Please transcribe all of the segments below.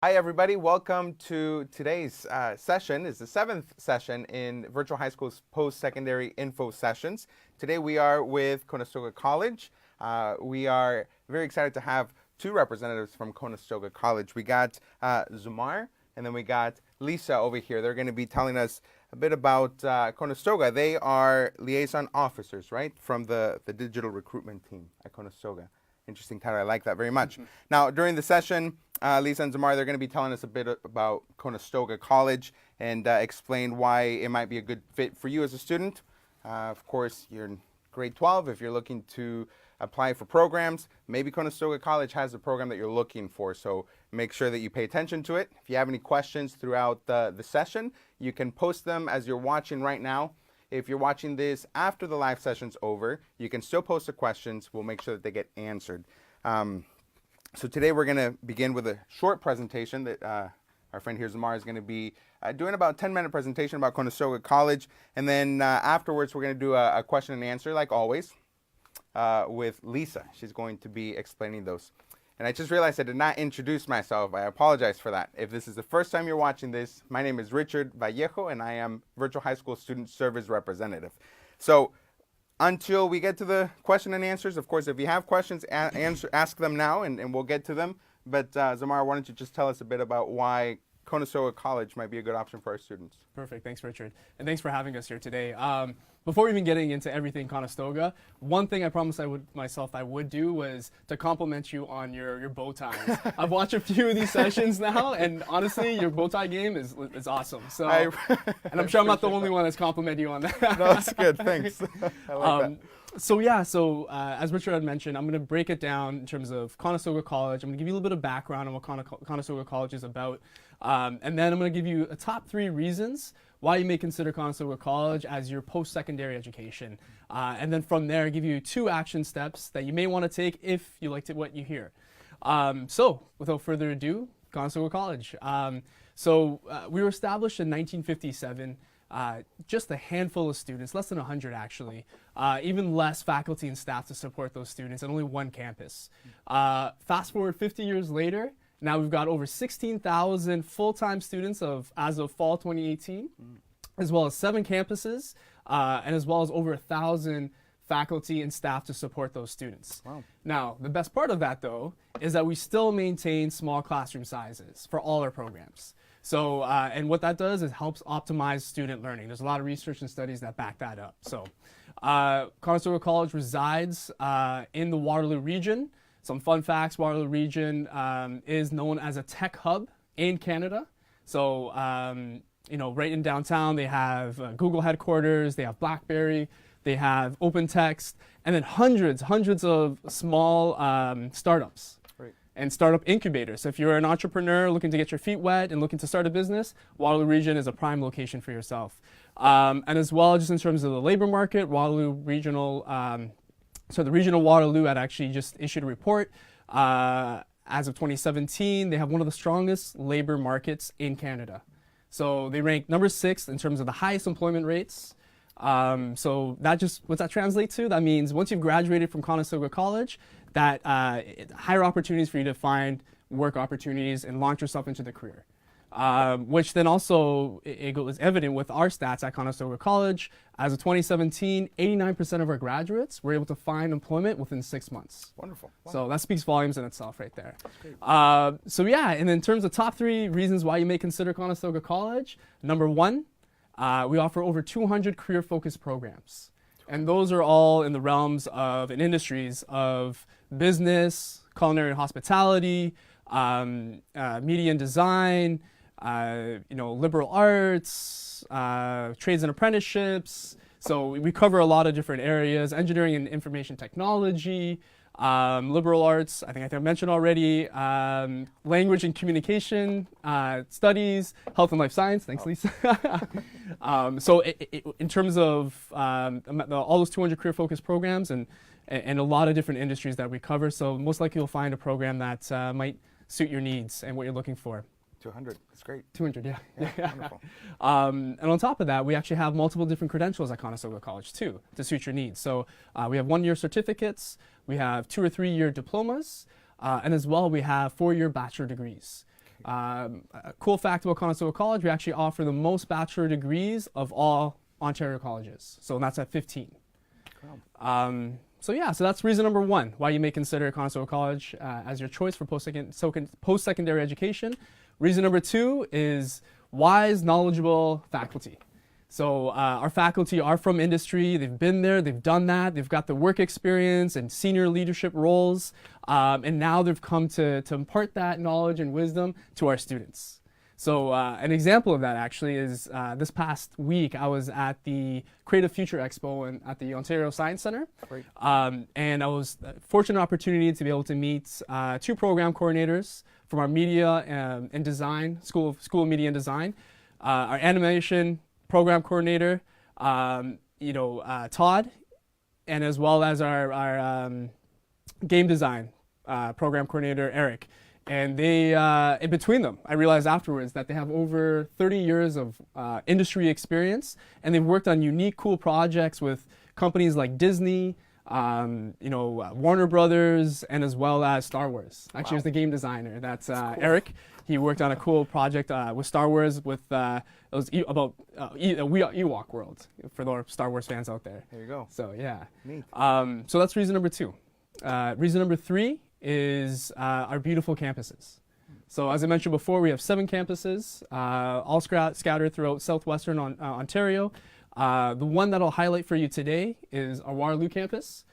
Hi, everybody. Welcome to today's session. It's the seventh session in Virtual High School's post-secondary info sessions. Today we are with Conestoga College. We are very excited to have two representatives from Conestoga College. We got Zumar and then we got Lisa over here. They're going to be telling us a bit about Conestoga. They are liaison officers, right, from the digital recruitment team at Conestoga. Interesting title. I like that very much. Now, during the session, Lisa and Zamar, they're going to be telling us a bit about Conestoga College and explain why it might be a good fit for you as a student. Of course, you're in grade 12. If you're looking to apply for programs, maybe Conestoga College has a program that you're looking for, so make sure that you pay attention to it. If you have any questions throughout the session, you can post them as you're watching right now. If you're watching this after the live session's over, you can still post the questions. We'll make sure that they get answered. So today we're going to begin with a short presentation that our friend here, Zamar, is going to be doing about a 10-minute presentation about Conestoga College. And then afterwards, we're going to do a question and answer, like always, with Lisa. She's going to be explaining those. And I just realized I did not introduce myself. I apologize for that. If this is the first time you're watching this, my name is Richard Vallejo, and I am Virtual High School Student Service Representative. So until we get to the question and answers, of course, if you have questions, ask them now, and we'll get to them. But Zamar, why don't you just tell us a bit about why Conestoga College might be a good option for our students? Perfect. Thanks, Richard. And thanks for having us here today. Before even getting into everything Conestoga, one thing I promised I would do was to compliment you on your bow ties. I've watched a few of these sessions now, and honestly, your bow tie game is awesome. So, and I'm sure I'm not the only one that's complimented you on that. No, that's good. Thanks. I like that. So as Richard had mentioned, I'm going to break it down in terms of Conestoga College. I'm going to give you a little bit of background on what Conestoga College is about. And then I'm going to give you a top 3 reasons why you may consider Conestoga College as your post-secondary education. And then from there, give you 2 action steps that you may want to take if you liked what you hear. So without further ado, Conestoga College. We were established in 1957. Just a handful of students, less than 100 actually, even less faculty and staff to support those students, and only 1 campus. Fast forward 50 years later, now we've got over 16,000 full-time students as of fall 2018, as well as 7 campuses, and as well as over 1,000 faculty and staff to support those students. Wow. Now, the best part of that, though, is that we still maintain small classroom sizes for all our programs. So, and what that does is helps optimize student learning. There's a lot of research and studies that back that up. So, Conestoga College resides in the Waterloo region. Some fun facts: Waterloo region is known as a tech hub in Canada. So, right in downtown, they have Google headquarters, they have BlackBerry, they have OpenText, and then hundreds of small startups and startup incubators. So if you're an entrepreneur looking to get your feet wet and looking to start a business, Waterloo region is a prime location for yourself. And as well, just in terms of the labor market, Waterloo regional, the regional Waterloo had actually just issued a report. As of 2017, they have one of the strongest labor markets in Canada. So they rank number 6 in terms of the highest employment rates. So what's that translate to? That means once you've graduated from Conestoga College, that higher opportunities for you to find work opportunities and launch yourself into the career. Which then also is evident with our stats at Conestoga College. As of 2017, 89% of our graduates were able to find employment within 6 months. Wonderful. Wow. So that speaks volumes in itself right there. That's great. And in terms of top 3 reasons why you may consider Conestoga College, number 1, we offer over 200 career-focused programs. And those are all in the realms of and industries of business, culinary and hospitality, media and design, liberal arts, trades and apprenticeships. So we cover a lot of different areas: engineering and information technology, liberal arts, I think I mentioned already, language and communication studies, health and life science. Thanks, Lisa. In terms of all those 200 career-focused programs and a lot of different industries that we cover, so most likely you'll find a program that might suit your needs and what you're looking for. 200. That's great. 200, yeah. Wonderful. And on top of that, we actually have multiple different credentials at Conestoga College too, to suit your needs. So we have 1-year certificates, we have 2 or 3 year diplomas, and as well we have 4-year bachelor degrees. A cool fact about Conestoga College, we actually offer the most bachelor degrees of all Ontario colleges. So that's at 15. So that's reason number one, why you may consider Conestoga College as your choice for post-secondary education. Reason number two is wise, knowledgeable faculty. So our faculty are from industry, they've been there, they've done that, they've got the work experience and senior leadership roles, and now they've come to impart that knowledge and wisdom to our students. So an example of that actually is this past week I was at the Creative Future Expo at the Ontario Science Centre. And I was fortunate opportunity to be able to meet two program coordinators from our media and design, School of Media and Design, our animation program coordinator, Todd, and as well as our game design program coordinator, Eric. And they, in between them, I realized afterwards that they have over 30 years of industry experience, and they've worked on unique, cool projects with companies like Disney, Warner Brothers, and as well as Star Wars. Actually, he was the game designer. That's cool. Eric. He worked on a cool project with Star Wars it was about Ewok World for the Star Wars fans out there. There you go. So yeah. Neat. So that's reason number two. Reason number three is our beautiful campuses. So as I mentioned before, we have 7 campuses, all scattered throughout southwestern Ontario. The one that I'll highlight for you today is our Waterloo campus.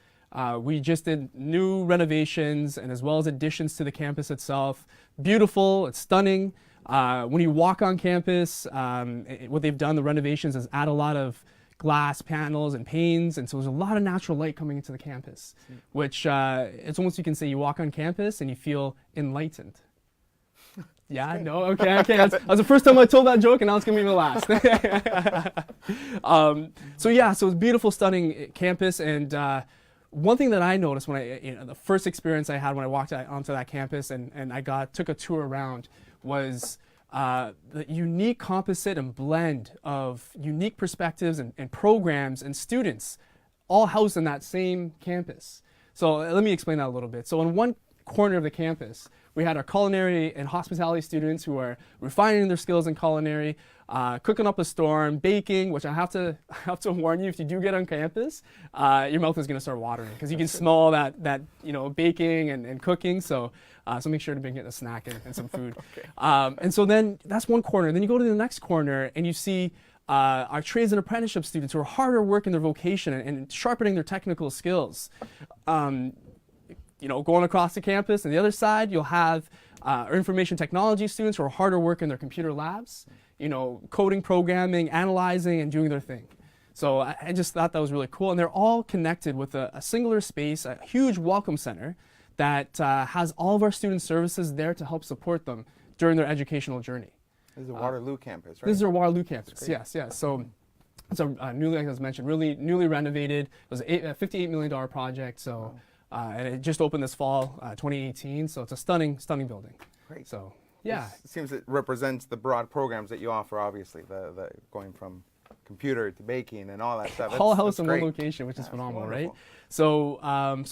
We just did new renovations and as well as additions to the campus itself. Beautiful, it's stunning. When you walk on campus, what they've done, the renovations, is add a lot of glass panels and panes, and so there's a lot of natural light coming into the campus, which it's almost, you can say, you walk on campus and you feel enlightened. Yeah, no, okay. That was the first time I told that joke, and now it's gonna be the last. So it's a beautiful, stunning campus, and one thing that I noticed when the first experience I had when I walked onto that campus and took a tour around was the unique composite and blend of unique perspectives and programs and students all housed in that same campus. So let me explain that a little bit. So in one corner of the campus, we had our culinary and hospitality students who are refining their skills in culinary, cooking up a storm, baking, which I have to warn you, if you do get on campus, your mouth is going to start watering because you can smell that baking and cooking. So make sure to bring it a snack and some food. Okay. And so then that's one corner. Then you go to the next corner and you see our trades and apprenticeship students who are hard at work in their vocation and sharpening their technical skills. Going across the campus, and the other side, you'll have our information technology students who are harder work in their computer labs, coding, programming, analyzing, and doing their thing. So I just thought that was really cool. And they're all connected with a singular space, a huge welcome center that has all of our student services there to help support them during their educational journey. This is a Waterloo campus, right? This is our Waterloo campus, yes. So it's a newly, like I was mentioned, really newly renovated. It was a $58 million project, so. Wow. And it just opened this fall, 2018, so it's a stunning building. Great. So, yeah. It seems it represents the broad programs that you offer, obviously, the going from computer to baking and all that stuff. All housed in one location, which is phenomenal, right? So, and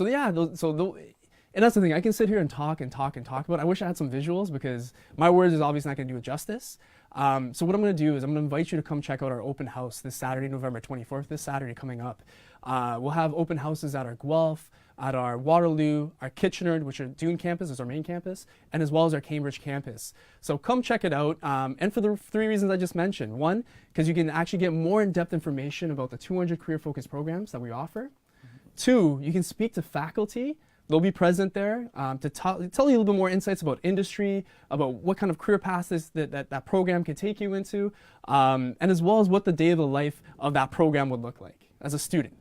that's the thing. I can sit here and talk about it. I wish I had some visuals because my words is obviously not going to do it justice. So what I'm going to do is I'm going to invite you to come check out our open house this Saturday, November 24th, this Saturday coming up. We'll have open houses at our Guelph, at our Waterloo, our Kitchener, which are Dune campus, is our main campus, and as well as our Cambridge campus. So come check it out, and for the 3 reasons I just mentioned. One, because you can actually get more in-depth information about the 200 career-focused programs that we offer. Mm-hmm. 2, you can speak to faculty. They'll be present there to tell you a little bit more insights about industry, about what kind of career paths that program can take you into, and as well as what the day of the life of that program would look like as a student.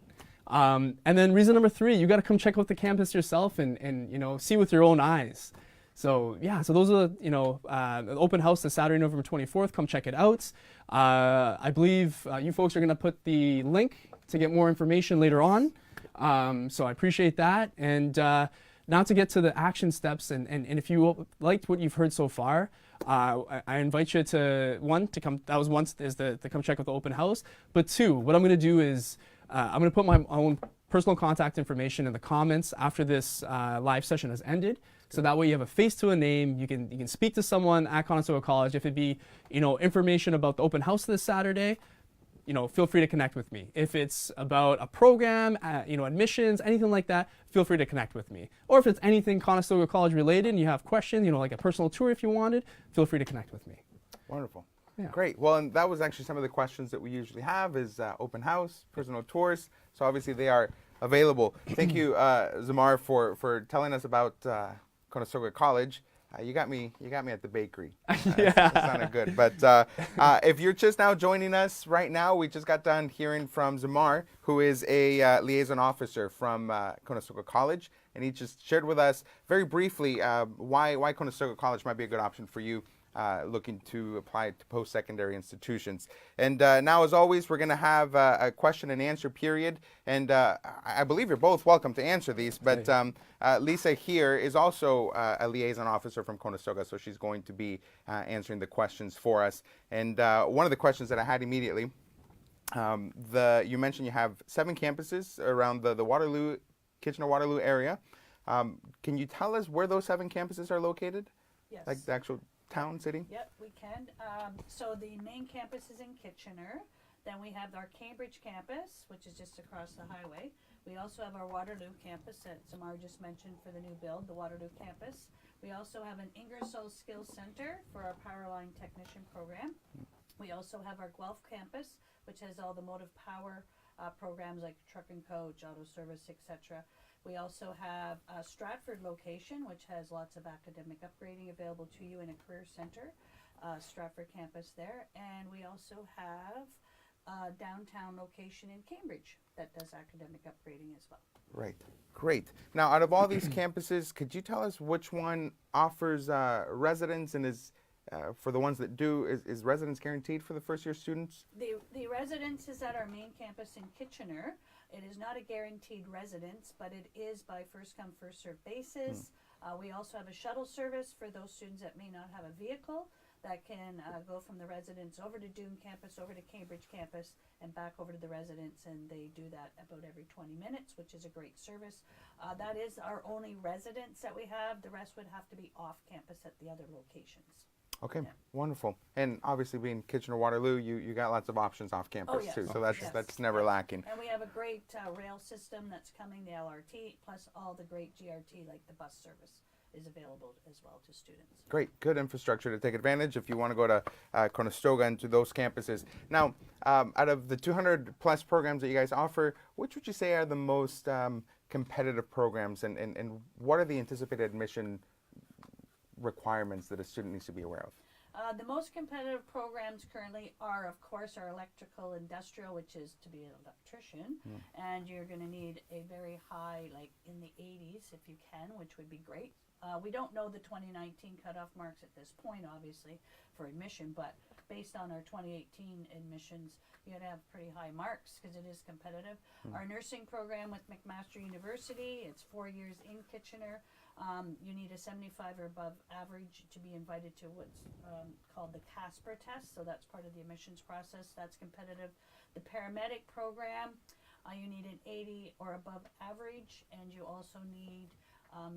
And then reason number 3, you got to come check out the campus yourself and see with your own eyes. So so those are the open house this Saturday, November 24th. Come check it out. I believe you folks are going to put the link to get more information later on. So I appreciate that. And now to get to the action steps, and if you liked what you've heard so far, I invite you to come check out the open house. But 2, what I'm going to do is I'm going to put my own personal contact information in the comments after this live session has ended. So that way you have a face to a name. You can speak to someone at Conestoga College. If it be, information about the open house this Saturday, feel free to connect with me. If it's about a program, admissions, anything like that, feel free to connect with me. Or if it's anything Conestoga College related and you have questions, like a personal tour if you wanted, feel free to connect with me. Wonderful. Yeah. Great. Well, and that was actually some of the questions that we usually have is open house, personal tours. So obviously they are available. Thank you, Zamar, for telling us about Conestoga College. You got me at the bakery. Yeah. That sounded good. But if you're just now joining us right now, we just got done hearing from Zamar, who is a liaison officer from Conestoga College. And he just shared with us very briefly why Conestoga College might be a good option for you looking to apply to post-secondary institutions. And now, as always, we're going to have a question and answer period. And I believe you're both welcome to answer these. But Lisa here is also a liaison officer from Conestoga, so she's going to be answering the questions for us. And one of the questions that I had immediately, you mentioned you have 7 campuses around the Waterloo, Kitchener-Waterloo area. Can you tell us where those 7 campuses are located? Yes. Like the actual town, city? Yep, we can. So the main campus is in Kitchener. Then we have our Cambridge campus, which is just across the highway. We also have our Waterloo campus that Zamar just mentioned for the new build, the Waterloo campus. We also have an Ingersoll Skills Center for our Powerline Technician program. We also have our Guelph campus, which has all the motive power programs like truck and coach, auto service, etc. We also have a Stratford location, which has lots of academic upgrading available to you in a career center, Stratford campus there. And we also have a downtown location in Cambridge that does academic upgrading as well. Right. Great. Now, out of all these campuses, could you tell us which one offers residence and is, for the ones that do, is residence guaranteed for the first-year students? The residence is at our main campus in Kitchener. It is not a guaranteed residence, but it is by first-come, first-served basis. We also have a shuttle service for those students that may not have a vehicle that can go from the residence over to Doon campus, over to Cambridge campus, and back over to the residence, and they do that about every 20 minutes, which is a great service. That is our only residence that we have. The rest would have to be off campus at the other locations. Okay, wonderful. And obviously being Kitchener-Waterloo, you got lots of options off campus too, so that's never lacking. And we have a great rail system that's coming, the LRT, plus all the great GRT, like the bus service is available as well to students. Great, good infrastructure to take advantage if you want to go to Conestoga and to those campuses. Now, out of the 200 plus programs that you guys offer, which would you say are the most competitive programs, and what are the anticipated admission requirements that a student needs to be aware of? The most competitive programs currently are, of course, our electrical industrial, which is to be an electrician, and you're going to need a very high, like in the 80s if you can, which would be great. We don't know the 2019 cutoff marks at this point, obviously, for admission, but based on our 2018 admissions, you got to have pretty high marks because it is competitive. Our nursing program with McMaster University, it's 4 years in Kitchener. You need a 75 or above average to be invited to what's called the CASPER test, so that's part of the admissions process. That's competitive. The paramedic program, you need an 80 or above average, and you also need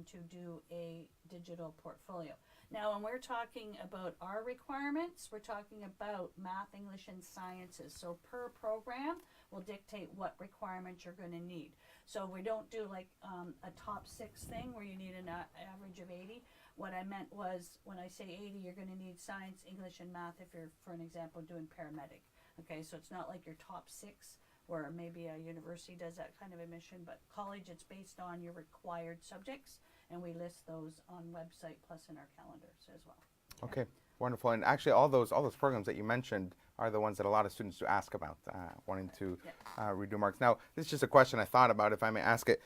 to do a digital portfolio. Now, when we're talking about our requirements, we're talking about math, English, and sciences. So per program will dictate what requirements you're going to need. So we don't do like a top 6 thing where you need an average of 80. What I meant was when I say 80, you're going to need science, English, and math if you're, for an example, doing paramedic. Okay, so it's not like your top 6 where maybe a university does that kind of admission, but college, it's based on your required subjects, and we list those on website plus in our calendars as well. Okay, wonderful. And actually, all those programs that you mentioned are the ones that a lot of students do ask about, wanting to redo marks. Now, this is just a question I thought about, if I may ask it.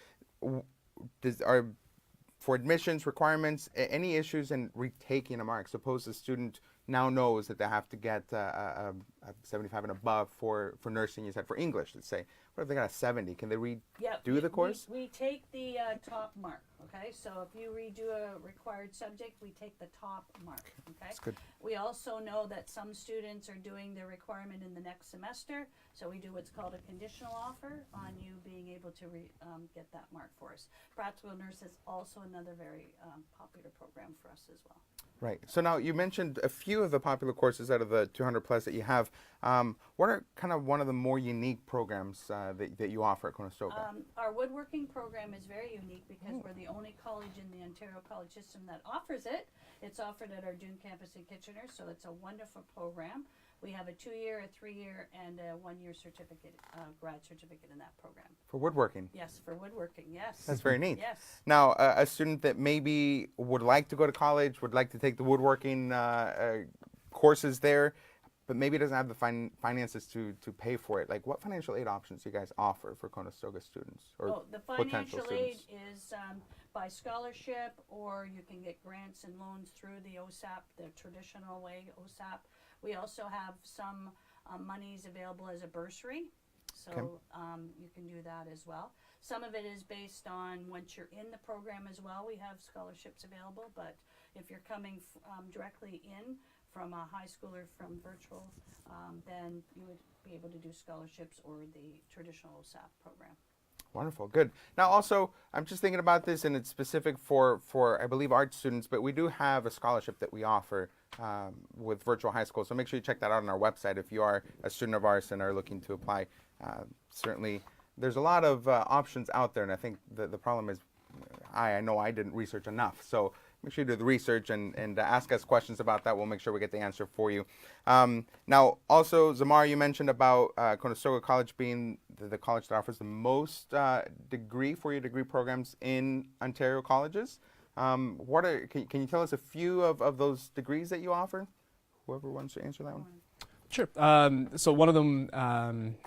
For admissions requirements, any issues in retaking a mark? Suppose the student now knows that they have to get a 75 and above for nursing. You said for English, let's say. What if they got a 70? Can they redo the course? We take the top mark, okay? So if you redo a required subject, we take the top mark, okay? That's good. We also know that some students are doing their requirement in the next semester, so we do what's called a conditional offer on you being able to get that mark for us. Practical nurse is also another very popular program for us as well. Right. So now you mentioned a few of the popular courses out of the 200 plus that you have. What are kind of one of the more unique programs that you offer at Conestoga? Our woodworking program is very unique because we're the only college in the Ontario college system that offers it. It's offered at our Dune campus in Kitchener, so it's a wonderful program. We have a 2-year, a 3-year, and a 1-year certificate, grad certificate in that program. For woodworking? Yes, for woodworking, yes. That's very neat. Yes. Now, a student that maybe would like to go to college, would like to take the woodworking courses there, but maybe doesn't have the finances to pay for it. Like, what financial aid options do you guys offer for Conestoga students or The potential financial aid students? is by scholarship, or you can get grants and loans through the OSAP, the traditional way, OSAP. We also have some monies available as a bursary, so you can do that as well. Some of it is based on once you're in the program as well. We have scholarships available, but if you're coming directly in from a high school or from virtual, then you would be able to do scholarships or the traditional OSAP program. Wonderful, good. Now also, I'm just thinking about this, and it's specific for I believe, art students, but we do have a scholarship that we offer with virtual high school. So make sure you check that out on our website if you are a student of ours and are looking to apply. Certainly, there's a lot of options out there, and I think the problem is I know I didn't research enough. So make sure you do the research and ask us questions about that. We'll make sure we get the answer for you. Now, also, Zamar, you mentioned about Conestoga College being the college that offers the most four-year degree programs in Ontario colleges. Can you tell us a few of those degrees that you offer? Whoever wants to answer that one. Sure. So one of them,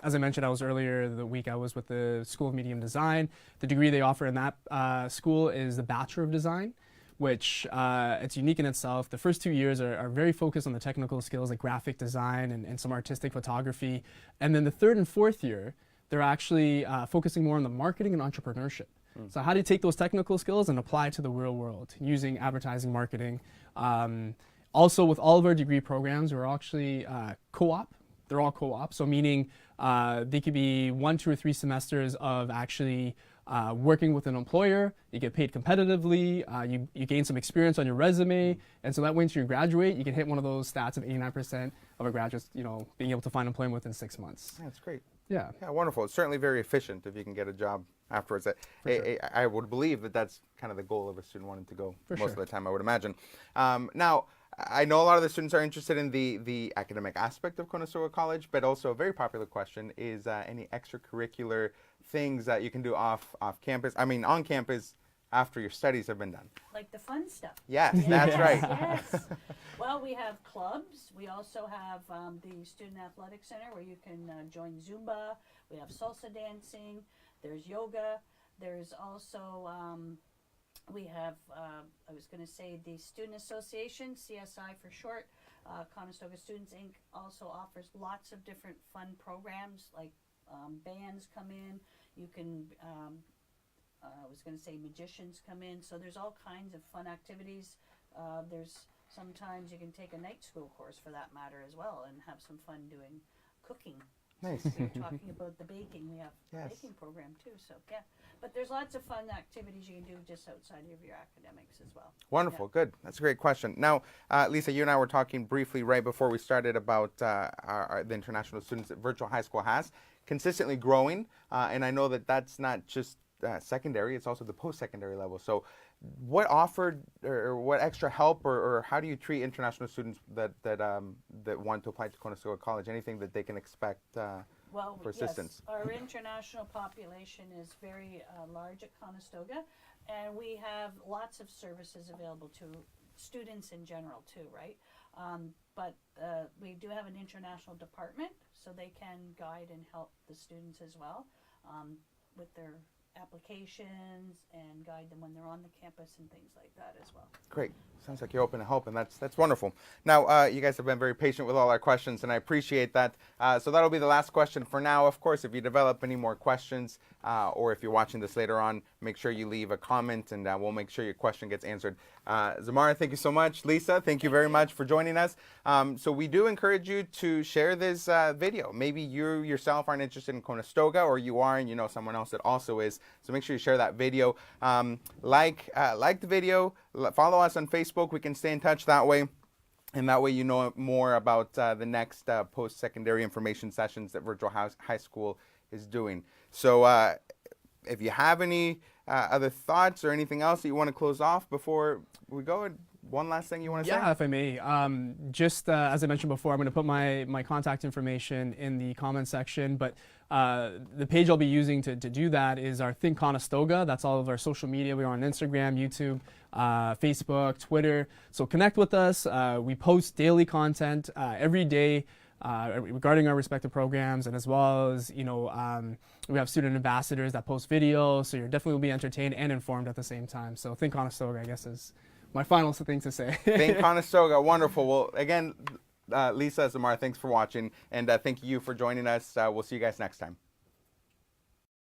as I mentioned, I was earlier the week I was with the School of Medium Design. The degree they offer in that school is the Bachelor of Design, which it's unique in itself. The first 2 years are very focused on the technical skills like graphic design and some artistic photography. And then the 3rd and 4th year, they're actually focusing more on the marketing and entrepreneurship. So how do you take those technical skills and apply it to the real world using advertising, marketing? Also, with all of our degree programs, we're actually co-op. They're all co-op, so meaning they could be 1, 2, or 3 semesters of actually working with an employer. You get paid competitively. You gain some experience on your resume, and so that once you graduate, you can hit one of those stats of 89% of our graduates, being able to find employment within 6 months. Yeah, that's great. Yeah. Yeah, wonderful. It's certainly very efficient if you can get a job afterwards. I would believe that that's kind of the goal of a student wanting to go most of the time, I would imagine. Now, I know a lot of the students are interested in the academic aspect of Conestoga College, but also a very popular question is any extracurricular things that you can do off campus, on campus after your studies have been done. Like the fun stuff. Yes, that's right. Yes. Well, we have clubs. We also have the Student Athletic Center where you can join Zumba. We have salsa dancing. There's yoga. There's also, we have, I was going to say the Student Association, CSI for short. Conestoga Students Inc. also offers lots of different fun programs, like bands come in. You can, I was going to say magicians come in. So there's all kinds of fun activities. There's sometimes you can take a night school course for that matter as well and have some fun doing cooking. Nice. We were talking about the baking. We have a baking program too. So yeah, but there's lots of fun activities you can do just outside of your academics as well. Wonderful, good. That's a great question. Now, Lisa, you and I were talking briefly right before we started about the international students that Virtual High School has consistently growing, and I know that that's not just secondary; it's also the post-secondary level. So, what offered or what extra help or how do you treat international students that want to apply to Conestoga College? Anything that they can expect for assistance? Yes, our international population is very large at Conestoga, and we have lots of services available to students in general too, right? But we do have an international department, so they can guide and help the students as well with their applications and guide them when they're on the campus and things like that as well. Great. Sounds like you're open to help, and that's wonderful. Now, you guys have been very patient with all our questions, and I appreciate that. So that'll be the last question for now. Of course, if you develop any more questions, or if you're watching this later on, make sure you leave a comment, and we'll make sure your question gets answered. Zamara, thank you so much. Lisa, thank you very much for joining us. So we do encourage you to share this video. Maybe you yourself aren't interested in Conestoga, or you are and you know someone else that also is. So make sure you share that video. Like the video. Follow us on Facebook. We can stay in touch that way. And that way you know more about the next post-secondary information sessions that Virtual High School is doing. So if you have any other thoughts or anything else that you want to close off before we go, one last thing you want to say? Yeah, if I may. Just as I mentioned before, I'm going to put my contact information in the comment section, but the page I'll be using to do that is our Think Conestoga. That's all of our social media. We're on Instagram, YouTube, Facebook, Twitter. So connect with us. We post daily content every day regarding our respective programs, and as well as, we have student ambassadors that post videos, so you're definitely will be entertained and informed at the same time. So Think Conestoga, I guess, is my final thing to say. Think Conestoga, wonderful. Well, again, Lisa, Zamar, thanks for watching, and thank you for joining us. We'll see you guys next time.